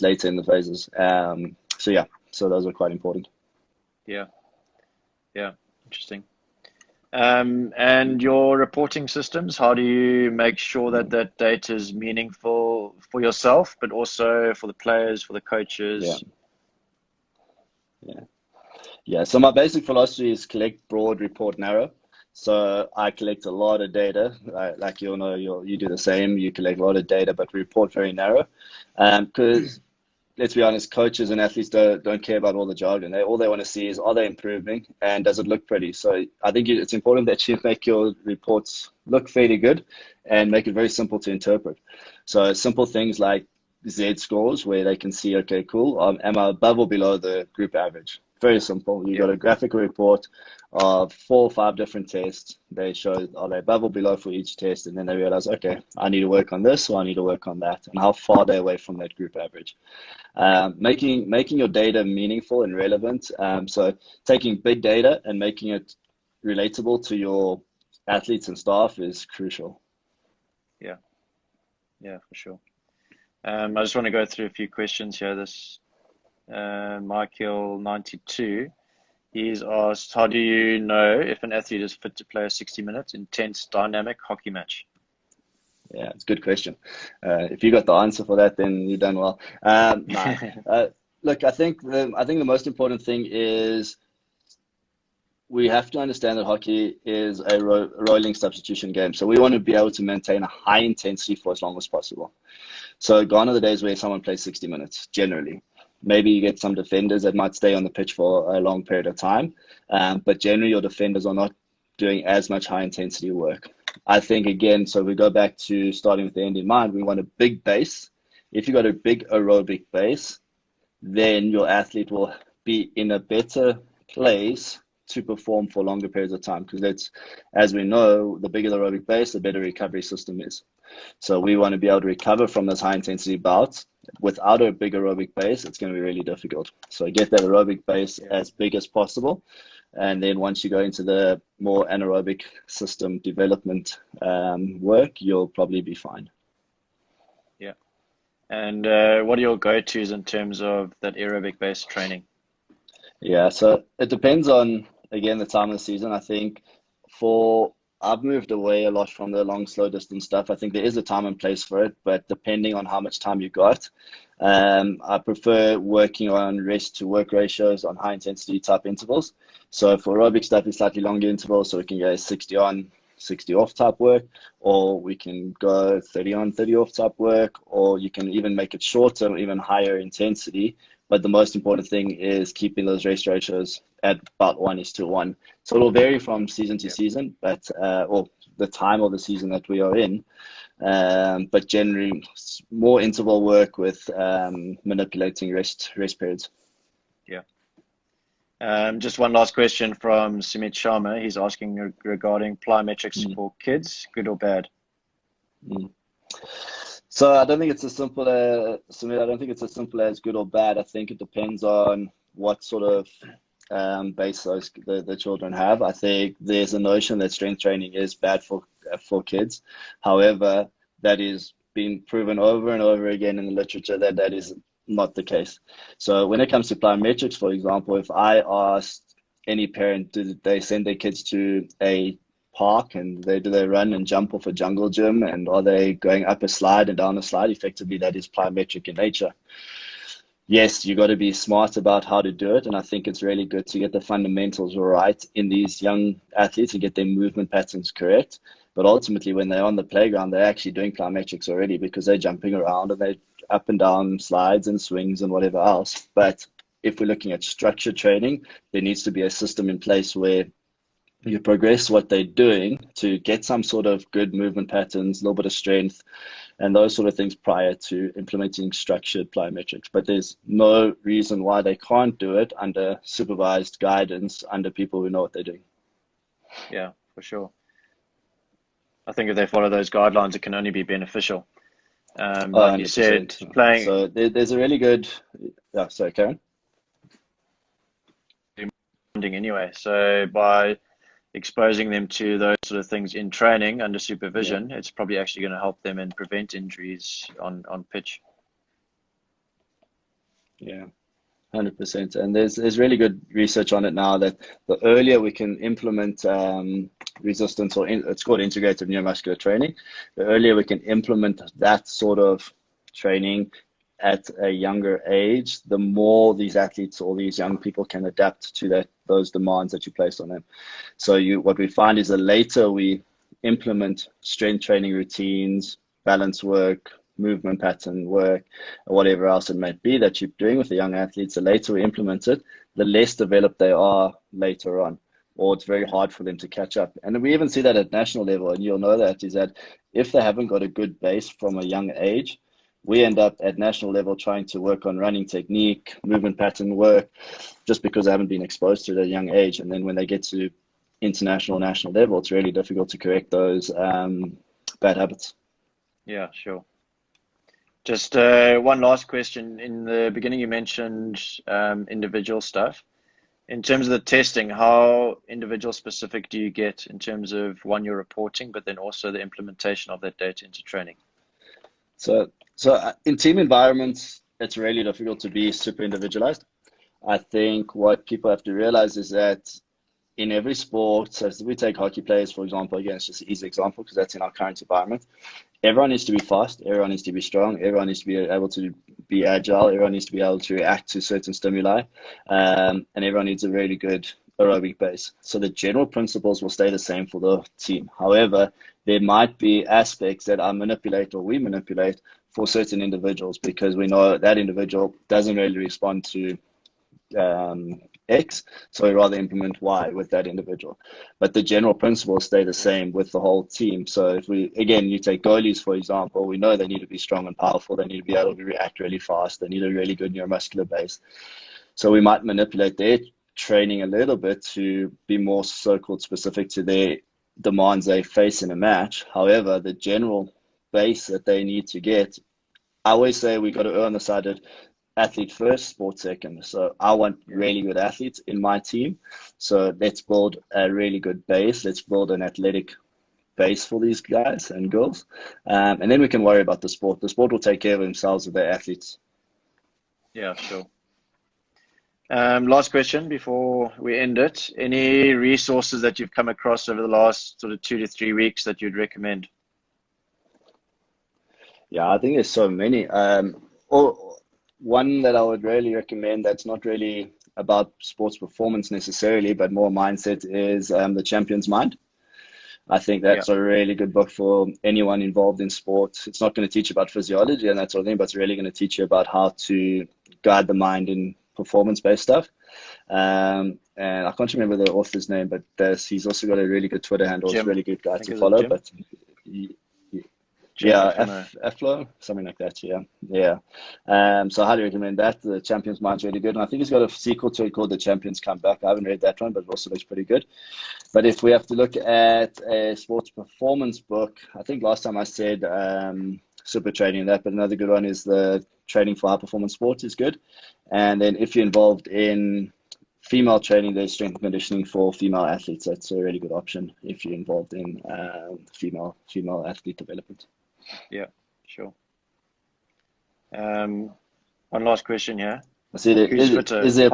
later in the phases. So yeah, so those are quite important. Yeah, yeah, interesting. And your reporting systems, how do you make sure that that data is meaningful for yourself, but also for the players, for the Yeah, coaches? yeah. Yeah, so my basic philosophy is collect broad, report narrow. So I collect a lot of data, like you'll know, you do the same. You collect a lot of data, but report very narrow. Because let's be honest, coaches and athletes don't care about all the jargon. All they want to see is, are they improving and does it look pretty? So I think it's important that you make your reports look fairly good and make it very simple to interpret. So simple things like Z scores where they can see, okay, cool, am I above or below the group average? Very simple. You Yeah, got a graphical report of 4 or 5 different tests. They show, are they above or below for each test, and then they realize, okay, I need to work on this or I need to work on that, and how far they're away from that group average. Making your data meaningful and relevant. So taking big data and making it relatable to your athletes and staff is crucial. yeah, yeah, for sure. I just want to go through a few questions here. This Michael 92, he's asked, how do you know if an athlete is fit to play a 60-minute intense dynamic hockey match? Yeah, it's a good question. If you got the answer for that, then you've done well. No, look, I think the most important thing is we have to understand that hockey is a rolling substitution game. So we want to be able to maintain a high intensity for as long as possible. So gone are the days where someone plays 60 minutes, generally. Maybe you get some defenders that might stay on the pitch for a long period of time, but generally your defenders are not doing as much high intensity work. I think, again, so we go back to starting with the end in mind, we want a big base. If you've got a big aerobic base, then your athlete will be in a better place to perform for longer periods of time. Because as we know, the bigger the aerobic base, the better recovery system is. So we want to be able to recover from those high intensity bouts. Without a big aerobic base, it's going to be really difficult. So get that aerobic base Yeah, as big as possible. And then once you go into the more anaerobic system development work, you'll probably be fine. yeah. And what are your go-tos in terms of that aerobic-based training? Yeah, so it depends on, again, the time of the season. I think for I've moved away a lot from the long, slow distance stuff. I think there is a time and place for it, but depending on how much time you got, I prefer working on rest to work ratios on high intensity type intervals. So for aerobic stuff, it's slightly longer intervals, so we can go 60 on, 60 off type work, or we can go 30 on, 30 off type work, or you can even make it shorter, even higher intensity. But the most important thing is keeping those rest ratios at about 1:1. So it'll vary from season to Yeah, season, but or the time of the season that we are in. But generally, more interval work with manipulating rest periods. yeah. Just one last question from Sumit Sharma. He's asking regarding plyometrics Mm, for kids, good or bad? mm. So I don't think it's as simple as Samir, I don't think it's as simple as good or bad. I think it depends on what sort of base the children have. I think there's a notion that strength training is bad for kids. However, that is been proven over and over again in the literature that that is not the case. So when it comes to plyometrics, for example, if I asked any parent, do they send their kids to a park and do they run and jump off a jungle gym, and are they going up a slide and down a slide? Effectively, that is plyometric in nature. Yes, you got to be smart about how to do it, and I think it's really good to get the fundamentals right in these young athletes and get their movement patterns correct. But ultimately, when they're on the playground, they're actually doing plyometrics already because they're jumping around and they're up and down slides and swings and whatever else. But if we're looking at structured training, there needs to be a system in place where you progress what they're doing to get some sort of good movement patterns, a little bit of strength, and those sort of things prior to implementing structured plyometrics. But there's no reason why they can't do it under supervised guidance, under people who know what they're doing. Yeah, for sure. I think if they follow those guidelines, it can only be beneficial. Oh, Like you said, 100%. playing So there's a really good, yeah, sorry, Karen. bonding anyway. So by exposing them to those sort of things in training under Yeah. supervision, it's probably actually going to help them and prevent injuries on pitch. Yeah. 100%. And there's really good research on it now that the earlier we can implement resistance, it's called integrative neuromuscular training, the earlier we can implement that sort of training at a younger age, the more these athletes or these young people can adapt to those demands that you place on them. So what we find is the later we implement strength training routines, balance work, movement pattern work, or whatever else it might be that you're doing with the young athletes, the later we implement it, the less developed they are later on, or it's very hard for them to catch up. And we even see that at national level, and you'll know that, is that if they haven't got a good base from a young age, we end up at national level trying to work on running technique, movement pattern work, just because they haven't been exposed to it at a young age. And then when they get to international, national level, it's really difficult to correct those bad habits. Yeah, sure. Just one last question. In the beginning, you mentioned individual stuff. In terms of the testing, how individual specific do you get in terms of one, you're reporting, but then also the implementation of that data into training? So in team environments, it's really difficult to be super individualized. I think what people have to realize is that in every sport, so we take hockey players, for example, again, it's just an easy example because that's in our current environment. Everyone needs to be fast, everyone needs to be strong, everyone needs to be able to be agile, everyone needs to be able to react to certain stimuli, and everyone needs a really good aerobic base. So the general principles will stay the same for the team. However, there might be aspects that I manipulate or we manipulate for certain individuals because we know that individual doesn't really respond to X, so we rather implement Y with that individual. But the general principles stay the same with the whole team. So if you take goalies, for example, we know they need to be strong and powerful. They need to be able to react really fast. They need a really good neuromuscular base. So we might manipulate their training a little bit to be more so-called specific to their demands they face in a match. However, the general base that they need to get, I always say we got to err on the side of athlete first, sport second. So I want really good athletes in my team. So let's build a really good base. Let's build an athletic base for these guys and girls. And then we can worry about the sport. The sport will take care of themselves with their athletes. Yeah, sure. Last question before we end it. Any resources that you've come across over the last sort of 2 to 3 weeks that you'd recommend? Yeah, I think there's so many. One that I would really recommend that's not really about sports performance necessarily, but more mindset is The Champion's Mind. I think that's a really good book for anyone involved in sports. It's not going to teach you about physiology and that sort of thing, but it's really going to teach you about how to guide the mind in performance-based stuff. And I can't remember the author's name, but he's also got a really good Twitter handle. It's a really good guy to follow. But Afremow, something like that. Yeah. So I highly recommend that. The Champion's Mind's really good, and I think he's got a sequel to it called The Champion's Comeback. I haven't read that one, but it also looks pretty good. But if we have to look at a sports performance book, I think last time I said Super Training and that, but another good one is the Training for High Performance Sports is good. And then if you're involved in female training, there's strength and conditioning for female athletes. That's a really good option if you're involved in female athlete development. Yeah, sure. One last question here. I see is there